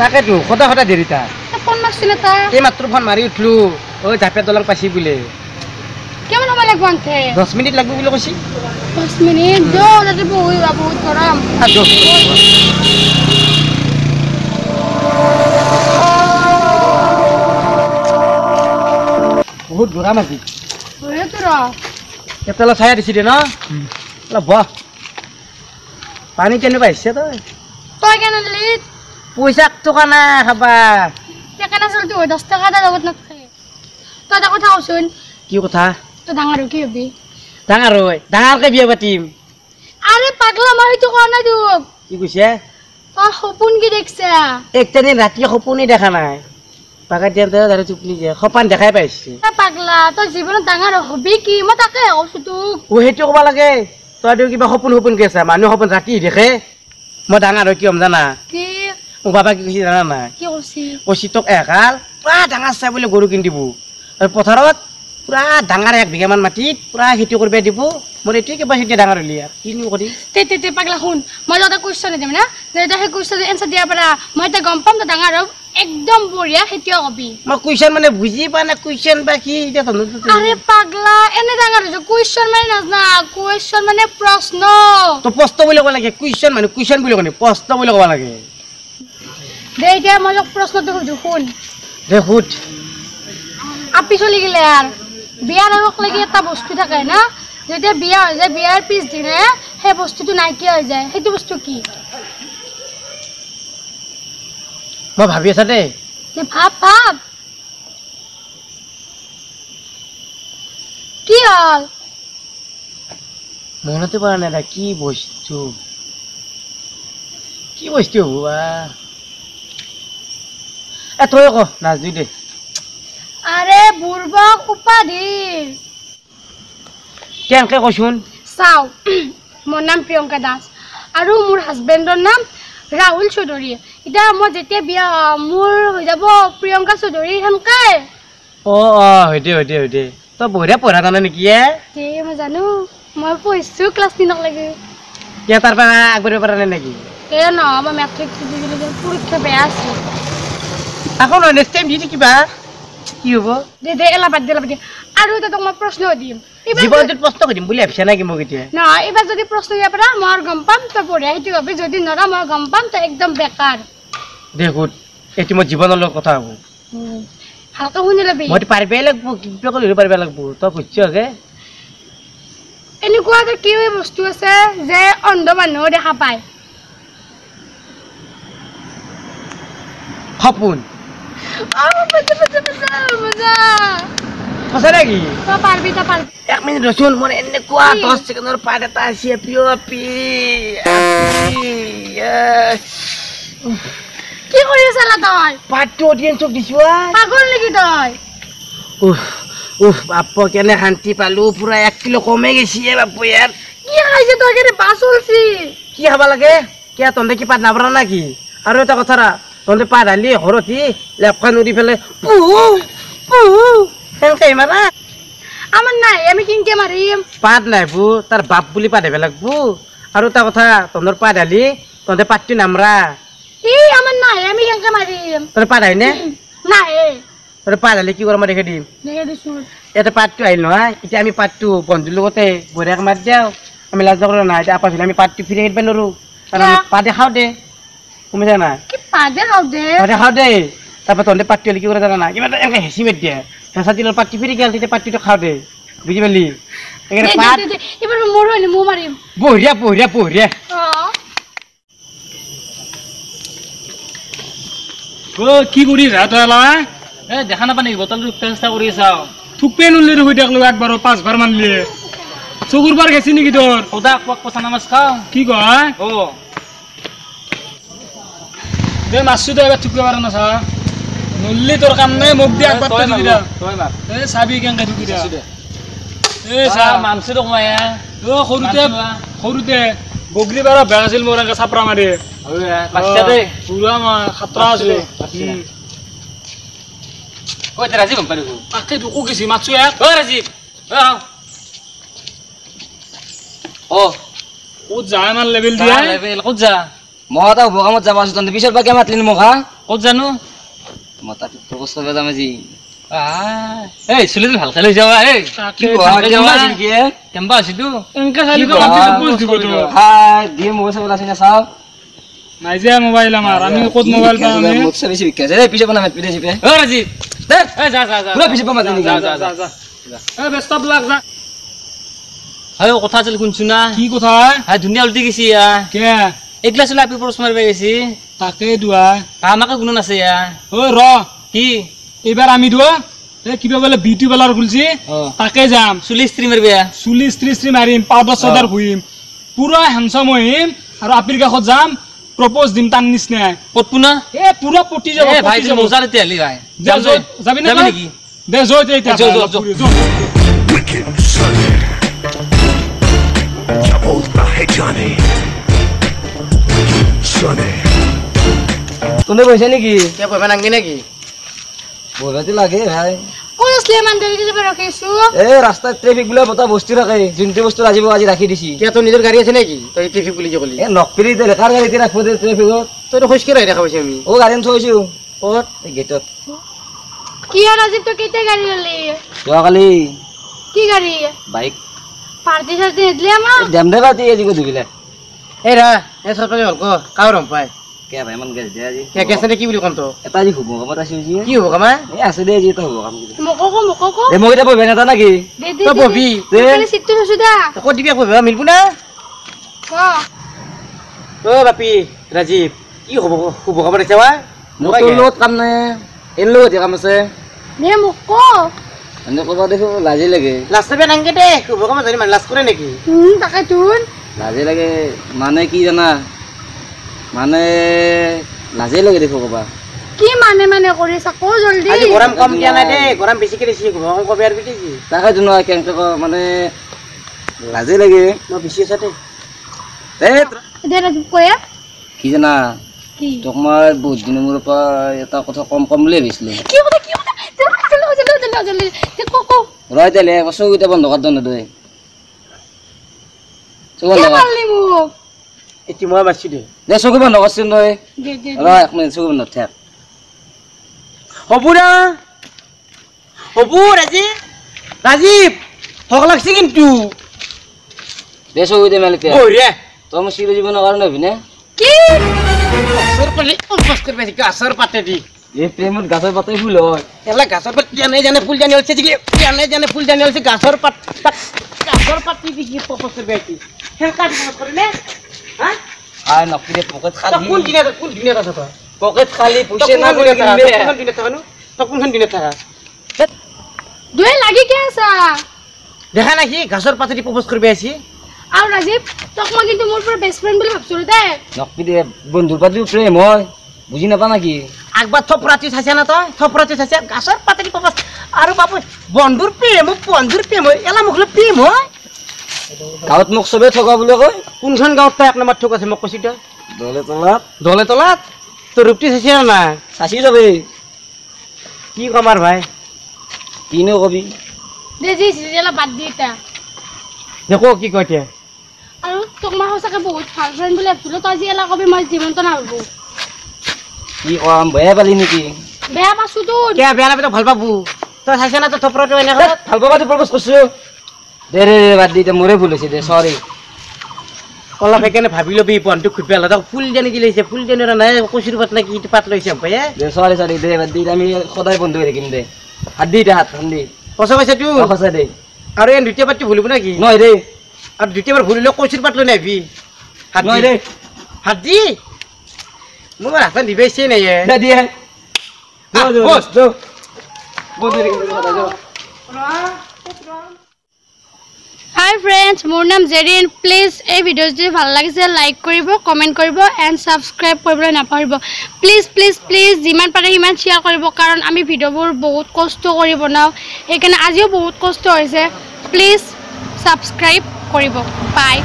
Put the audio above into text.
তাকেতো সদায় সদায় দেৰি তাৰ ফোন মাৰছিলে তাৰ এই মাত্ৰ ফোন মাৰি উঠলো ঐ জাপে দলং পাইছি বোলে কিমান সময় লাগব আনতে 10 মিনিট লাগব বুলি কৈছি 10 মিনিট যো লাগে বহুত গৰম আজো বহুত গৰম আজি ওরে তোর এতলা ছায়া দিছি দে ন অলপ বহ পানী কেনে পাইছে তই তুই কেন দিলি পইচা টকা না খাবা টাকা না চল তুই 10 টাকা দা জগত নাখে তুই এটা কথা কইছুন কি কথা তুই ডাঙৰ কি হবি ডাঙৰ হয় ডাঙৰকে বিয়া পাতিম আৰে পাগলা মই তো কোৱা নাই তোক কি কৈছে তই সপোন কি দেখছা একটা দিন ৰাতি সপোনই দেখা নাই পাগাত দিয়াতে দাঁড়ে চুপনি যে সপান দেখাই পাইছে পাগলা তই জীৱনত ডাঙৰ হবি কি মই তাকে কৈছো তোক ও সেইটো ক'ব লাগে তই কিবা সপোন কি আছে মানুহ সপোন ৰাতি দেখে মই ডাঙৰ হয় কি হ'ম জানা কি মোৰ বাবা কি কৈছে জানা নাই কি কৈছি কৈছি তোক একাল পুৰা ডাঙৰ চাই বোলে গৰু কিনি দিব আৰু পথাৰত পুৰা ডাঙৰ 1 বিঘামান মাটিত পুৰা খেতি কৰিব দিব মোৰ এইটোৱে কিবা খেতি ডাঙৰ হলি আৰু কিনো কৰি তে পাগলা শুন মই এটা কুৱেশ্যন দিম না যেটা সেই কুৱেশ্যন এনসাৰ দিয়া পাৰা মই এটা গম পাম তো ডাঙৰ হ'ব একদম বঢ়িয়া খেতিও কবি মই কুৱেশ্যন মানে বুজি পা না কুৱেশ্যন বা কি এটা আৰে পাগলা এনে ডাঙৰ হৈছে কুৱেশ্যন মানে নাজনা কুৱেশ্যন মানে প্ৰশ্ন তো প্ৰশ্ন বুলি ক'ব লাগে কুৱেশ্যন মানে কুৱেশ্যন বুলি ক'নে প্ৰশ্ন বুলি ক'ব লাগে দে এতিয়া মই প্ৰশ্নটো সুধো শুন দে সুধ আপি চলি গেলে আর বিয়ার আগক লাগি এটা বস্তু থাকে না যেতিয়া বিয়া হৈ যায় বিয়াৰ পিছ দিনে সেই বস্তুটো নাইকিয়া হৈ যায় সেইটো বস্তু কি মই ভাবি আছা দে ভাব কি হল মনতে পৰা নাই কি বস্তু হবা তই ক নাজবি দে আৰে বুৰ্বক উপাধি কেনেকে কচোন চাও মোৰ নাম প্ৰিয়ংকা দাস আৰু মোৰ হাজবেণ্ডৰ নাম ৰাহুল চৌধুৰী এটা মই যেতিয়া বিয়া মোৰ হৈ যাব প্ৰিয়ংকা চৌধুৰী হেমকাই হইতে তই বঢ়িয়া পঢ়া জানা নেকি কে মই জানো মই পঢ়িছো ক্লাছ 9 লৈকে কে তাৰ পৰা আগবাঢ়িব পৰা নাই নেকি ন মই মেট্ৰিক পৰীক্ষা বেয়া আছিল আকৌ নেক্সট টাইম দি থাকিবা কি হ'ব দে এলা বাদ দে আৰু এটা তোক মই প্ৰশ্ন দিম জীৱনটোত প্ৰশ্ন কৰিম বুলি ভাবিছা নেকি মোক এতিয়া নহয় এবাৰ যদি প্ৰশ্ন দিয়া পাৰা মই গম পাম তই পঢ়িয়া সেইটো ভাবি যদি নৰা মই গম পাম তই একদম বেকাৰ দেখোন এইটো মোৰ জীৱনৰ লগত কথা হ'ব ভালকে শুনি লবি মই পাৰিবই লাগিব কিবা কৰি পাৰিব লাগিব তই বুজিছগে এনেকুৱা এটা কি বস্তু আছে যে অন্ধ মানুহ দেখা পায় সপোন সঁচা নেকি তই পাৰবি 1 মিনিট ৰচোন মোৰ এনেকুৱা 10 ছেকেণ্ডৰ পাৰ্ট এটা আছে কি কৰি আছলা তই পাৰ্টটো অডিয়েন্সক দিছো পাগল নেকি তই বাপ্পা কেনে শান্তি পালো পুৰা 1 কিলো কমে গেছি বাপ্পা ইয়াৰ কি খাইছে তই কেনে বাচলছি কি খাবা লাগে কি তন্দে কি পাত নাবৰা নাকি আৰু এটা কথা তন্দে পাত আলি হৰতি লেপখান উৰি ফেলে সেনকে মাৰা আমাৰ নাই আমি কিনকে মাৰিম পাত নাই বু তাৰ বাপ বুলি পাত হেবে লাগবো আৰু এটা কথা তন্দৰ পাত আলি তন্দে পাতটি নামৰা আমার নাই আমি কিনকে মারিম তোর পাত আইনে নাই তোর পাত আলি কি করম দেখে দিম দেখে দিছো এটা পাতটো আইল নহয় এতিয়া আমি পাতটো বন্ধুৰ লগতে বঢ়িয়াকে মাৰি দিওঁ আমি লাজ নকৰো না এতিয়া আপা আমি পাতটো ফিৰি আহিব নোৱাৰো কাৰণ পাতে খাওঁ দে তুমি জানা কি পাদে খাও দে তারপর তন্দে পাতটি আলি কি করে জানা না কিবা এনেকে হেঁচি মেট দিয়ে হেঁচা দিলৰ পাতটি ফিৰি গেল তেতিয়া পাতটিটো খাওঁ দে বুঝি পালি এবাৰ মোৰ হইনি মো মাৰিম বঢ়িয়া কি কৰি যা তই এলা দেখা নাপা নেকি বটলটো চেষ্টা কৰি চাও থুপে নুলি হৈ থাকলো একবাৰ 5 বাৰ মানলি চকুৰ পাৰ গেছি নেকি তোৰ খোদা পচা নামাজ খাও কি কয় দে মাছটো তই এবাৰ থুকিব পাৰ না চা নুলি তোৰ কাম নাই মোক দি একবাৰ তই দি দে চাবি কেনেকে থুকি দে চা মানছি তোক মই সৰুতে বগৰী বাৰ বেয়া আছিল মোৰ এনেকে চাপৰা মাৰি পুৰা মই খাতৰা আছিলো ৰাজীৱ পাৰি তাকে তোকো গেছি মাছো ৰাজীৱ ক'ত যায় ইমান লেভেল দিয়া ক'ত যা মই এটা কামত যাব আছো তহঁতে পিছৰ পৰা মাতলি মোক হা ক'ত জানো মই তাক প্ৰপ'জ কৰিব যাম আজি এই চুলিটো ভালকে লৈ যাবা এই কেম্পা আছিতো এনেকে চালি প্ৰপ'জ দিব তো দিয়ে মোবাইল চাবলৈ আছে না চাও নাই যে মোবাইল আমাৰ আমি ক'ত মোবাইল পাম আমি মোক চাবি বিকাছে এই পিছে বনা পিছে জিপে ও ৰাজীৱ এই যা যা যা পুৰা পিছে পাম নেকি যা এই ব্যস্ত ব্লক যা হয় কথা চল শুনছু না কি কথা হাই ধুনীয়া উল্টি গেছি কে একলা চলে আপি প্ৰশ্ন মাৰিব গেছি তাকে দুৱা আমাকে কোনো নাছে ও ৰ কি এইবাৰ আমি দুৱা এই কিবা বোলে বিউটি পাৰ্লাৰ খুলছি তাকে যাম চুলি স্ত্ৰী মাৰিব চুলি স্ত্ৰী মাৰিম পাউডাৰ চাউডাৰ ভুইম পুৰা হেণ্ডচাম হৈম আৰু আপিৰ কাষত যাম প্ৰপ'জ দিম তাৰ নিচিনা পটপুনা এ পুৰা পটি যাব ভাই মজা তেতিয়া হলি ভাই যাবি নেকি দে যত এতিয়া Wicked Sunday. Double Johnny. Sunday. তুমি কৈছা নেকি কিয় কইবা নাংগি নেকি বলতে লাগে ভাই ক'ত আছিলে ইমান দেৰিকে যাব ৰখিছো এই ৰাস্তাত ট্ৰেফিক বুলা বতা বস্তু ৰাখে যোনটো বস্তু ৰাজিব আজি ৰাখি দিছি কিয় তোৰ নিজৰ গাড়ী আছে নেকি তই ট্ৰেফিক পুলিচে ক'লি এ নকপিৰি দে কাৰ গাড়ীতে ৰাখব দে ট্ৰেফিকত তইতো খোজকাঢ়ি আহি দেখা পাইছি আমি ও গাড়ী থৈছো ক'ত এই গেটত কি আৰু আজি তই কেতিয়া গাড়ী ল'লি যোৱাকালি কি গাড়ী বাইক পাৰ্টি চাৰ্টি নিদিলি আমাক যাম দে বাতি আজি গধূলিলে এই ৰা এই চৰপানী হ'ল ক কাও ৰম পাই কে ভাই মন গেছ দে আজি কেছে নে কি বুলি কম তো এটা আজি শুভ কামত আছে আজি কি হ'ব কামা এই আছে দে আজি এটা শুভ কাম মোকো এ মই এটা বহিব নেতা নেকি দে দে তই ববি খালি চিটটো থৈছো দা ক'ত দিবি কইবা মিলবো না অ বাপি ৰাজীৱ কি হ'ব শুভ খবৰ আছে বা মোৰ তোৰ লগত কাম নাই এৰ লগত কাম আছে নে মোকো এনে ক'বা দেখো লাজি লাগে লাজ কৰিব নাংগে দে শুভ কামত জানি মানে লাজ কৰে নেকি তাকে তোৰ লাজে লাগে মানে কি জানা মানে লাজে লাগে দেখো ক'বা কি মানে কৰি চাকো জলদি আজি গৰম কম দিয়া নাই দে গৰম বেছিকে দিছি শুভ কাম কবি আৰু বিটিছি তাকে জানো কেনেকে মানে লাজে লাগে মই বেছি আছে দে দে ৰাজীৱ কয়া কি জানা কি তোক মই বহুত দিনৰ মূৰৰ পৰা এটা কথা কম বুলি ভাবিছিলো কি কথা জলদি কো ৰয় তেলে চকুকেইটা বন্ধ কৰ দনে দে চকু কি বন্ধ কৰ মাৰলি মোক এতি মই মাৰছি দে দে চকু বন্ধ কৰচোন তই দে দে ৰ এক মিনিট চকু বন্ধ থাক হ'ব না হ'ব ৰাজীৱ থক লাগছি কিন্তু দে চকুকেইটা মেলি তে বঢ়িয়া তই মোৰ চিৰ জীৱনৰ কাৰণে হবিনে কি অসৰ কৰি অভ্যাস কৰিব আছে গাছৰ পাতে দি এই প্ৰেমত গাছৰ পাতে ফুল হয় এইবিলাক গাছৰ পাত জানে ফুল জানি ওলছে জানে ফুল জানি ওলছে গাছৰ পাত দি কি প্ৰপ'জ কৰিব আছে হেলকা দিব কৰিলে হা আই নকৰি পকেট খালি কোন দিনে আছে তই পকেট খালি পইচা না কোন কৰি দিনে থাকা তই কোনখন দিনে থাকা দুই লাগি কি আছা দেখা নাই সি গাছৰ পাতে দি প্ৰপ'জ কৰিব আছে আৰু ৰাজীৱ তোক মই কিন্তু মোৰ পুৰা বেষ্ট ফ্ৰেণ্ড বুলি ভাবছিলো দে নকৰি দে বন্ধুৰ পাতি প্ৰেম হয় বুজি নাপা নেকি আগবাৰ থপৰাতি চাইছা না তই থপৰাতি চাইছা গাছৰ পাতে দি প্ৰপ'জ আৰু বাবু বন্ধুৰ প্ৰেম এলা মোক প্ৰেম হয় গাঁৱত মোক চবে থকা বুলি কয় কোনখন গাঁৱত তই এক নম্বৰ ঠক আছে মোক কৈছি তই দলে তলাত তোৰ ৰূপটি চাইছে না নাই চাচি যাবে কি কম আৰু ভাই কিনো কবি দে যি চিজেলা বাদ দি এটা দেখো কি কয় এতিয়া আৰু তোক মই সঁচাকে বহুত ভাল ফ্ৰেণ্ড বুলি ভাবছিলো তই যি এলা কবি মই জীৱনটো নাভাবো কি কম বেয়া পালি নেকি বেয়া পাইছো তোৰ কিয় বেয়া নাপাই ভাল পাবো তই চাইছা না তই থপৰাটো এনেকৈ ভাল পাবাতো প্ৰপ'জ কৰিছো দে বাদ দি এতিয়া মোৰে ভুল হৈছে দে চৰি অলপ সেইকাৰণে ভাবি ল'বি পইণ্টটো খুব বেয়া তই ফুল জানি কি লৈছে ফুল জানি নাই কচুৰ পাত নে কি পাত লৈছে পাই দে চৰি দে বাদ দি আমি সদায় বন্ধু হৈ থাকিম দে হাত দি এতিয়া হাত দি সঁচা কৈছে তোৰ সঁচা দে আৰু এই দ্বিতীয় পাতটো ভুলিব নেকি নহয় দে আৰু দ্বিতীয়বাৰ ভুলিলেও কচুৰ পাত লৈ নাহিবি নহয় দে হাত দি মোৰ হাতখন দিবাইছে নাই দে দিয়ে বস। হাই ফ্ৰেণ্ডছ মোৰ নাম জেৰিন প্লিজ এই ভিডিঅ'টো যদি ভাল লাগিছে লাইক কৰিব কমেণ্ট কৰিব এণ্ড ছাবস্ক্ৰাইব কৰিবলৈ নাপাহৰিব প্লিজ যিমান পাৰে সিমান শ্বেয়াৰ কৰিব কাৰণ আমি ভিডিঅ'বোৰ বহুত কষ্ট কৰি বনাওঁ সেইকাৰণে আজিও বহুত কষ্ট হৈছে প্লিজ ছাবস্ক্ৰাইব কৰিব বাই